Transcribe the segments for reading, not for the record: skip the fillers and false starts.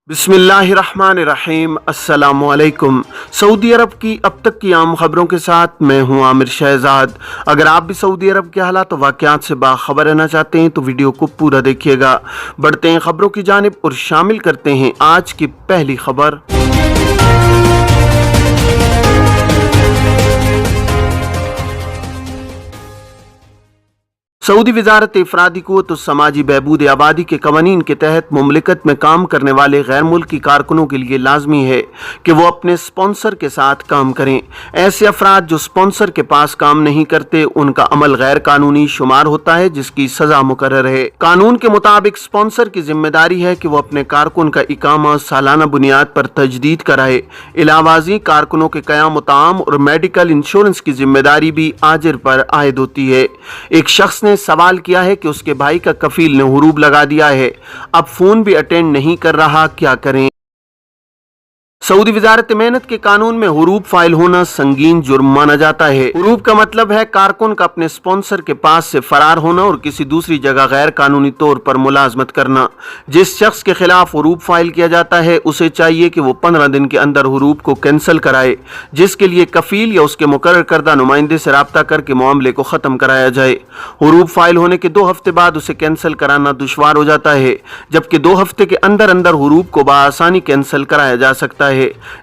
बिस्मिल्लाहिर्रहमानिर्रहीम। अस्सलामुअलैकुम। सऊदी अरब की अब तक की आम खबरों के साथ मैं हूं आमिर शहजाद। अगर आप भी सऊदी अरब के हालात और वाक़यात से बाखबर रहना चाहते हैं तो वीडियो को पूरा देखिएगा। बढ़ते हैं खबरों की जानिब और शामिल करते हैं आज की पहली खबर। सऊदी वजारत इफरादी क़ुव्वत और समाजी बहबूद आबादी के कवानीन के तहत मुमलिकत में काम करने वाले गैर मुल्की कारकुनों के लिए लाजमी है कि वो अपने स्पॉन्सर के साथ काम करें। ऐसे अफराद जो स्पॉन्सर के पास काम नहीं करते उनका अमल गैर कानूनी शुमार होता है, जिसकी सजा मुकर्रर है। कानून के मुताबिक स्पॉन्सर की जिम्मेदारी है कि वो अपने कारकुन का इकामा सालाना बुनियाद पर तजदीद कराए। इलावाजी कारकुनों के क़याम ताम और मेडिकल इंश्योरेंस की जिम्मेदारी भी आजिर पर आयद होती है। एक शख्स ने सवाल किया है कि उसके भाई का कफील ने हुरूब लगा दिया है, अब फोन भी अटेंड नहीं कर रहा, क्या करें। सऊदी वजारत मेहनत के कानून में हुरूब फाइल होना संगीन जुर्म माना जाता है। हुरूब का मतलब है कारकुन का अपने स्पॉन्सर के पास से फरार होना और किसी दूसरी जगह गैर कानूनी तौर पर मुलाजमत करना। जिस शख्स के खिलाफ हुरूब फाइल किया जाता है उसे चाहिए कि वो 15 दिन के अंदर हुरूब को कैंसिल कराए, जिसके लिए कफील या उसके मुकर्रर करदा नुमाइंदे से राब्ता करके मामले को खत्म कराया जाए। हुरूब फाइल होने के 2 हफ्ते बाद उसे कैंसिल कराना दुश्वार हो जाता है, जबकि 2 हफ्ते के अंदर अंदर हुरूब को बआसानी कैंसिल कराया जा सकता है,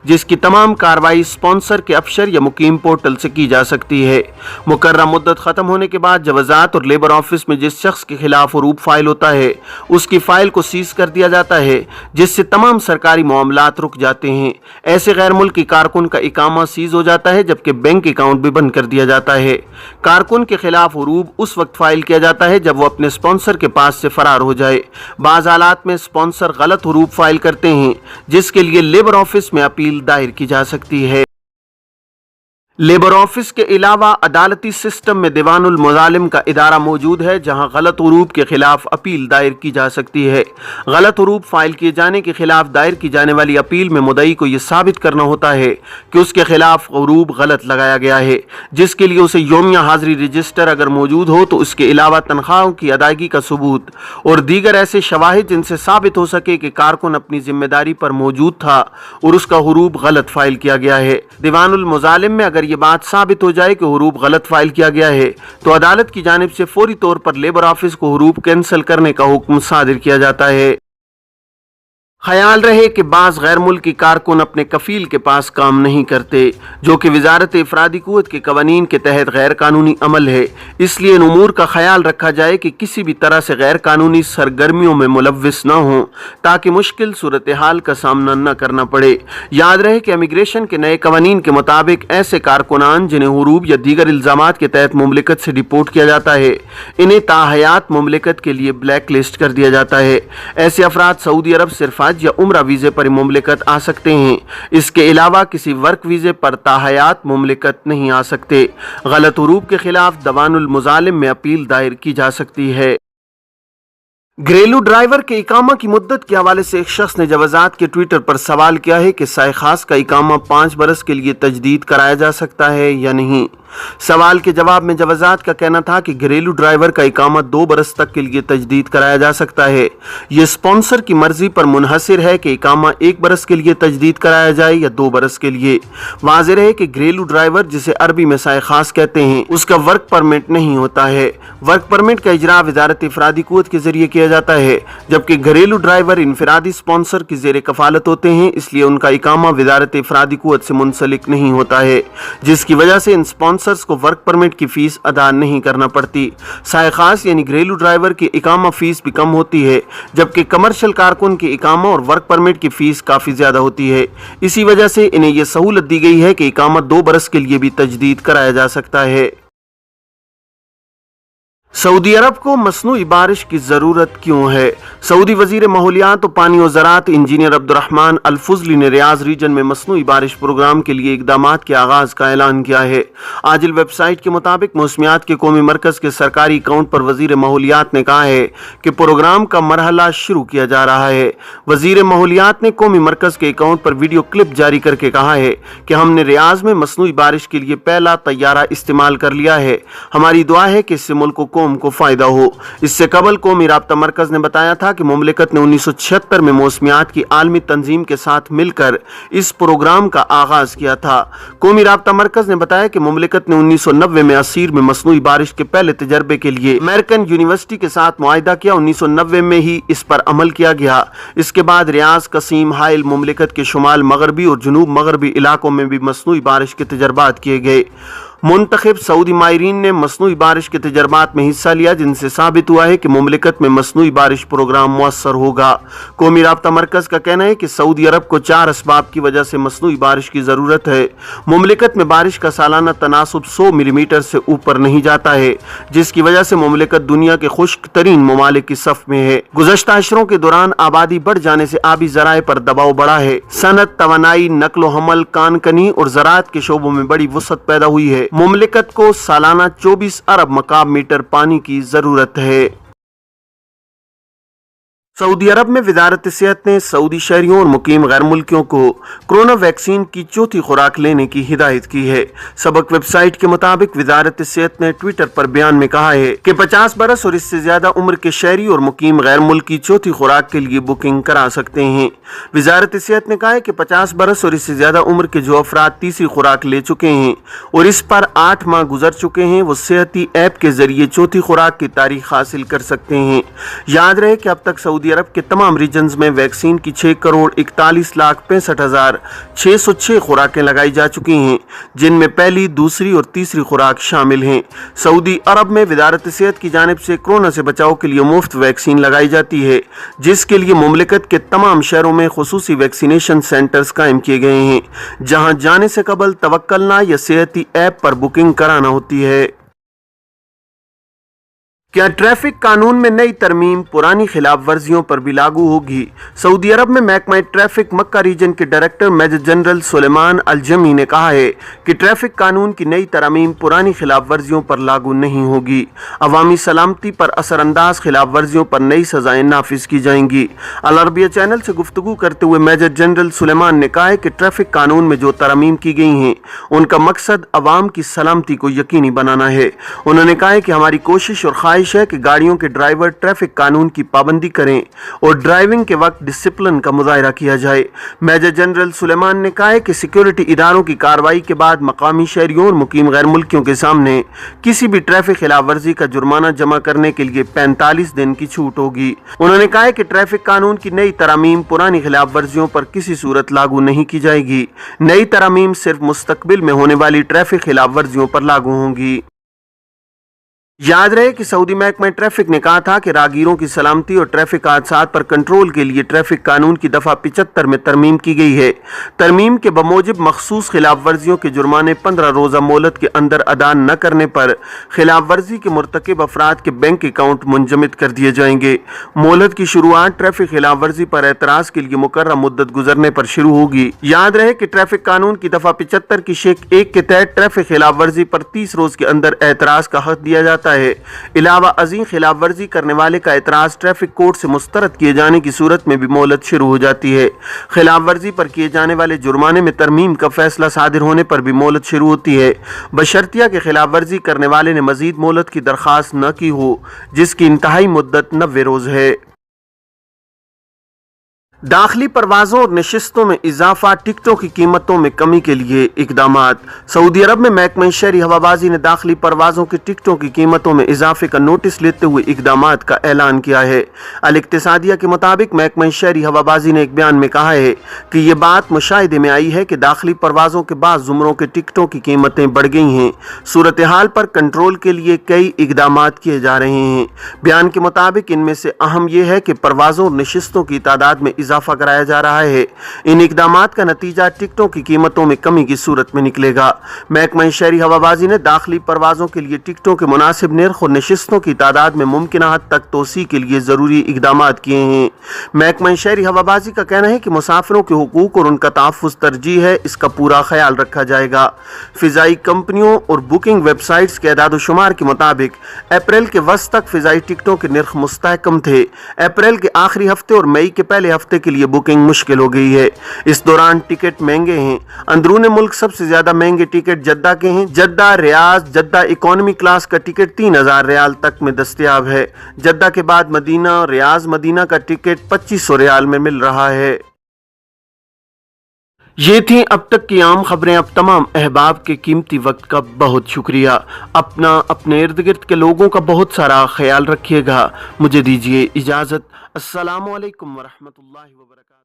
जिसकी तमाम कार्रवाई स्पॉन्सर के अफसर या मुकीम पोर्टल से की जा सकती है। मुकर्रर मुद्दत खत्म होने के बाद जवाजात और लेबर ऑफिस में जिस शख्स के खिलाफ हुरूब फाइल होता है उसकी फाइल को सीज कर दिया जाता है, जिससे तमाम सरकारी मामलात रुक जाते हैं। ऐसे गैर मुल्की कारकुन का इकामा सीज हो जाता है, जबकि बैंक अकाउंट भी बंद कर दिया जाता है। कारकुन के खिलाफ हुरूब उस वक्त फाइल किया जाता है जब वो अपने स्पॉन्सर के पास से फरार हो जाए। बाज़ हालात में स्पॉन्सर गलत हुरूब फाइल करते हैं, जिसके लिए लेबर ऑफिस में अपील दायर की जा सकती है। लेबर ऑफिस के अलावा अदालती सिस्टम में दीवानुल मुजालिम का इदारा मौजूद है, जहां गलत हुरूब के खिलाफ अपील दायर की जा सकती है। गलत हुरूब फाइल किए जाने के खिलाफ दायर की जाने वाली अपील में मुद्दई को यह साबित करना होता है कि उसके खिलाफ हुरूब गलत लगाया गया है, जिसके लिए उसे योमिया हाजिरी रजिस्टर अगर मौजूद हो तो उसके अलावा तनख्वाहों की अदायगी का सबूत और दीगर ऐसे शवाहिद जिनसे साबित हो सके कि कारकुन अपनी जिम्मेदारी पर मौजूद था और उसका हुरूब गलत फाइल किया गया है। दीवानुल मुजालिम में अगर ये बात साबित हो जाए कि हुरूब गलत फाइल किया गया है तो अदालत की जानिब से फौरी तौर पर लेबर ऑफिस को हुरूब कैंसिल करने का हुक्म सादिर किया जाता है। ख्याल रहे कि बाज़ गैर मुल्की कारकुन अपने कफील के पास काम नहीं करते, जो कि वजारत इफरादी क़ुव्वत के कवानीन के तहत गैर कानूनी अमल है। इसलिए इन उमूर का ख्याल रखा जाए कि किसी भी तरह से गैर कानूनी सरगर्मियों में मुलव्विस न हो, ताकि मुश्किल सूरत हाल का सामना न करना पड़े। याद रहे कि इमिग्रेशन के नए कवानीन के मुताबिक ऐसे कारकुनान जिन्हें हुरूब या दीगर इल्ज़ामात के तहत मुमलिकत से डिपोर्ट किया जाता है, इन्हें ताहयात मुमलिकत के लिए ब्लैक लिस्ट कर दिया जाता है। ऐसे अफराद सऊदी अरब सिर्फ या उम्रा वीजे पर मुमलिकत आ सकते हैं, इसके अलावा किसी वर्क वीजे पर ताहयात मुमलिकत नहीं आ सकते। गलत हुरूब के खिलाफ दीवानुल मुजालिम में अपील दायर की जा सकती है। घरेलू ड्राइवर के इकामा की मुद्दत के हवाले से एक शख्स ने जवाजात के ट्विटर पर सवाल किया है कि साए खास का इकामा 5 बरस के लिए तजदीद कराया जा सकता है या नहीं। सवाल के जवाब में जवाजात का कहना था कि घरेलू ड्राइवर का इकामा 2 बरस तक के लिए तजदीद कराया जा सकता है। यह स्पॉन्सर की मर्जी पर मुनहसिर है कि इकामा 1 बरस के लिए तजदीद कराया जाए या 2 बरस के लिए। वाज़ेह रहे कि घरेलू ड्राइवर, जिसे अरबी में साए खास कहते हैं, उसका वर्क परमिट नहीं होता है। वर्क परमिट का इजरा वजारत इफरादी क़ुव्वत के जरिए किया जाता है, जबकि घरेलू ड्राइवर इनफरादी स्पॉन्सर की जेर कफालत होते हैं, इसलिए उनका इकामा वजारत इफरादी क़ुव्वत से मुंसलिक नहीं होता है, जिसकी वजह से इन स्पॉन्सर्स को वर्क परमिट की फीस अदा नहीं करना पड़ती। साए खास यानी घरेलू ड्राइवर की इकामा फीस भी कम होती है, जबकि कमर्शियल कारकुन की इकामा और वर्क परमिट की फीस काफ़ी ज़्यादा होती है। इसी वजह से इन्हें यह सहूलत दी गई है कि इकामा 2 बरस के लिए भी तजदीद कराया जा सकता है। सऊदी अरब को मसनूई बारिश की ज़रूरत क्यों है? सऊदी वजीर माहौलियात और पानी और ज़राअत इंजीनियर अब्दुर्रहमान अल फुज़ली ने रियाज रीजन में मसनूई बारिश प्रोग्राम के लिए इक़दामात के आगाज़ का ऐलान किया है। आजिल वेबसाइट के मुताबिक मौसमियात के कौमी मरकज़ के सरकारी अकाउंट पर वजीर माहौलियात ने कहा है कि प्रोग्राम का मरहला शुरू किया जा रहा है। वजीर माहौलियात ने कौमी मरकज़ के अकाउंट पर वीडियो क्लिप जारी करके कहा है कि हमने रियाज में मसनूई बारिश के लिए पहला तैयारा इस्तेमाल कर लिया है। हमारी दुआ है कि इससे मुल्क को कौम को फ़ायदा हो। इससे कबल कौमी राब्ता मरकज़ ने बताया था कि मुमलिकत ने 1976 में मौसमियात की आलमी तंजीम के साथ मिलकर इस प्रोग्राम का आगाज़ किया था। कौमी राब्ता मरकज़ ने बताया कि मुमलिकत ने 1990 में असीर में मसनूई बारिश के पहले तजर्बे के लिए अमेरिकन यूनिवर्सिटी के साथ मुआहिदा किया। 1990 में ही इस पर अमल किया गया। इसके बाद रियाज, कसीम, हाइल, मुमलिकत के शुमाल मगरबी और जुनूब मगरबी इलाकों में भी मसनूई बारिश के तजर्बात किए गए। मुंतखब सऊदी माहिरीन ने मसनूई बारिश के तजर्बात में हिस्सा लिया, जिनसे साबित हुआ है कि मुमलिकत में मसनूई बारिश प्रोग्राम मुअस्सर होगा। कौमी राब्ता मरकज़ का कहना है कि सऊदी अरब को 4 असबाब की वजह से मसनूई बारिश की ज़रूरत है। मुमलिकत में बारिश का सालाना तनासुब 100 मिलीमीटर से ऊपर नहीं जाता है, जिसकी वजह से मुमलिकत दुनिया के खुश्क तरीन ममालिक की सफ में है। गुज़श्ता अशरों के दौरान आबादी बढ़ जाने से आबी ज़राए पर दबाव बढ़ा है। सनत, तवानाई, नक्लो हमल, कानकनी और ज़राअत के शोबों में बड़ी वुसअत पैदा हुई है। मुमलिकत को सालाना 24 अरब मकाब मीटर पानी की जरूरत है। सऊदी अरब में वजारत सेहत ने सऊदी शहरियों और मुकीम गैर मुल्कियों को कोरोना वैक्सीन की चौथी खुराक लेने की हिदायत की है। सबक वेबसाइट के मुताबिक वजारत सेहत ने ट्विटर पर बयान में कहा है कि 50 बरस और इससे ज्यादा उम्र के शहरी और मुकीम गैर मुल्की चौथी खुराक के लिए बुकिंग करा सकते हैं। वजारत सेहत ने कहा है कि 50 बरस और इससे ज्यादा उम्र के जो अफराद तीसरी खुराक ले चुके हैं और इस पर 8 माह गुजर चुके हैं, वो सेहती ऐप के जरिए चौथी खुराक की तारीख हासिल कर सकते हैं। याद रहे कि अब तक सऊदी अरब के तमाम रीजन्स में वैक्सीन की 6,41,65,606 खुराकें लगाई जा चुकी हैं, जिनमें पहली, दूसरी और तीसरी खुराक शामिल हैं। सऊदी अरब में वजारत सेहत की जानिब से कोरोना से बचाव के लिए मुफ्त वैक्सीन लगाई जाती है, जिसके लिए मुमलिकत के तमाम शहरों में खुसूसी वैक्सीनेशन सेंटर्स कायम किए गए हैं, जहां जाने से कबल तवक्कलना या सेहती ऐप पर बुकिंग कराना होती है। क्या ट्रैफिक कानून में नई तरमीम पुरानी खिलाफ वर्जियों पर भी लागू होगी? सऊदी अरब में महकमा ट्रैफिक मक्का रीजन के डायरेक्टर मेजर जनरल सुलेमान अल जमी ने कहा है कि ट्रैफिक कानून की नई तरमीम पुरानी खिलाफ वर्जियों पर लागू नहीं होगी। अवामी सलामती पर असरअंदाज खिलाफ वर्जियों पर नई सजाएं नाफिज की जाएंगी। अल अरबिया चैनल से गुफ्तगू करते हुए मेजर जनरल सुलेमान ने कहा है कि ट्रैफिक कानून में जो तरमीम की गई हैं, उनका मकसद अवाम की सलामती को यकीनी बनाना है। उन्होंने कहा है कि हमारी कोशिश और है कि गाड़ियों के ड्राइवर ट्रैफिक कानून की पाबंदी करें और ड्राइविंग के वक्त डिसिप्लिन का मुजाहरा किया जाए। मेजर जनरल सुलेमान ने कहा है कि सिक्योरिटी इदारों की कार्रवाई के बाद मकामी शहरियों और मुकीम गैर मुल्कियों के सामने किसी भी ट्रैफिक खिलाफ वर्जी का जुर्माना जमा करने के लिए 45 दिन की छूट होगी। उन्होंने कहा है कि ट्रैफिक कानून की नई तरमीम पुरानी खिलाफ वर्जियों पर किसी सूरत लागू नहीं की जाएगी। नई तरमीम सिर्फ मुस्तकबिल में होने वाली ट्रैफिक खिलाफ वर्जियों पर लागू होंगी। याद रहे कि सऊदी महकमा ट्रैफिक ने कहा था कि राहगीरों की सलामती और ट्रैफिक हादसात पर कंट्रोल के लिए ट्रैफिक कानून की दफ़ा 75 में तरमीम की गई है। तरमीम के बमूजिब मखसूस खिलाफ वर्जियों के जुर्माने 15 रोज़ा मोहलत के अंदर अदा न करने पर खिलाफ वर्जी के मुर्तकिब अफराद के बैंक अकाउंट मुंजमद कर दिए जाएंगे। मोहलत की शुरुआत ट्रैफिक खिलाफ वर्जी पर एतराज़ के लिए मुकर्रर मुद्दत गुजरने पर शुरू होगी। याद रहे कि ट्रैफिक कानून की दफ़ा 75 की शेख 1 के तहत ट्रैफिक खिलाफ वर्जी पर 30 रोज़ के अंदर एतराज़ का हक दिया जाता है। इलावा अजीम खिलाफ वर्जी करने वाले का एतराज ट्रैफिक कोर्ट से मुस्तरद किए जाने की सूरत में भी मोहलत शुरू हो जाती है। खिलाफ वर्जी पर किए जाने वाले जुर्माने में तरमीम का फैसला सादिर होने पर भी मोहलत शुरू होती है, बशर्तिया के खिलाफ वर्जी करने वाले ने मजीद मोहलत की दरख्वास्त न की हो, जिसकी इंतहाई मुद्दत 90 रोज है। दाखिली परवाज़ों और नशिस्तों में इजाफा, टिकटों की कीमतों में कमी के लिए इक़दामात। सऊदी अरब में महकमा शहरी हवाबाजी ने दाखिली परवाज़ों की टिकटों की कीमतों में इजाफे का नोटिस लेते हुए इक़दामात का ऐलान किया है। अल इक्तिसादिया के मुताबिक महकमा शहरी हवाबाजी ने एक बयान में कहा है कि ये बात मुशाहिदे में आई है कि दाखिली परवाज़ों के बाद ज़ुमरों के टिकटों की कीमतें बढ़ गई हैं। सूरत हाल पर कंट्रोल के लिए कई इक़दामात किए जा रहे हैं। बयान के मुताबिक इनमें से अहम यह है कि परवाज़ों और नशिस्तों की तादाद में इजाफा कराया जा रहा है। इन इक़दामात का नतीजा टिकटों की कीमतों में कमी की सूरत में निकलेगा। महकमा शहरी हवाबाजी ने दाखिली परवाज़ों के लिए टिकटों के मुनासिब निर्ख और नशिस्तों की तादाद में मुमकिना हद तक तोसी के लिए ज़रूरी इक़दामात किए हैं। महकमा शहरी हवाबाजी का कहना है कि मुसाफिरों के हुकूक और उनका तहफ़्फ़ुज़ तरजीह है, इसका पूरा ख्याल रखा जाएगा। फ़िज़ाई कंपनियों और बुकिंग वेबसाइट्स के एदाद-ओ-शुमार के मुताबिक अप्रैल के वस्त तक फ़िज़ाई टिकटों के निर्ख मुस्तहकम थे। अप्रैल के आखिरी हफ्ते और मई के पहले हफ्ते ہفتے کے لیے बुकिंग मुश्किल हो गई है। इस दौरान टिकट महंगे हैं। अंदरून मुल्क सबसे ज्यादा महंगे टिकट जद्दा के हैं। जद्दा रियाज जद्दा इकोनॉमी क्लास का टिकट 3000 रियाल तक में दस्तयाब है। जद्दा के बाद मदीना और रियाज मदीना का टिकट 2500 रियाल में मिल रहा है। ये थी अब तक की आम खबरें। अब तमाम अहबाब के कीमती वक्त का बहुत शुक्रिया। अपना अपने इर्द गिर्द के लोगों का बहुत सारा ख्याल रखिएगा। मुझे दीजिए इजाज़त। अस्सलामु अलैकुम वरहमतुल्लाहि वबरकातुहू।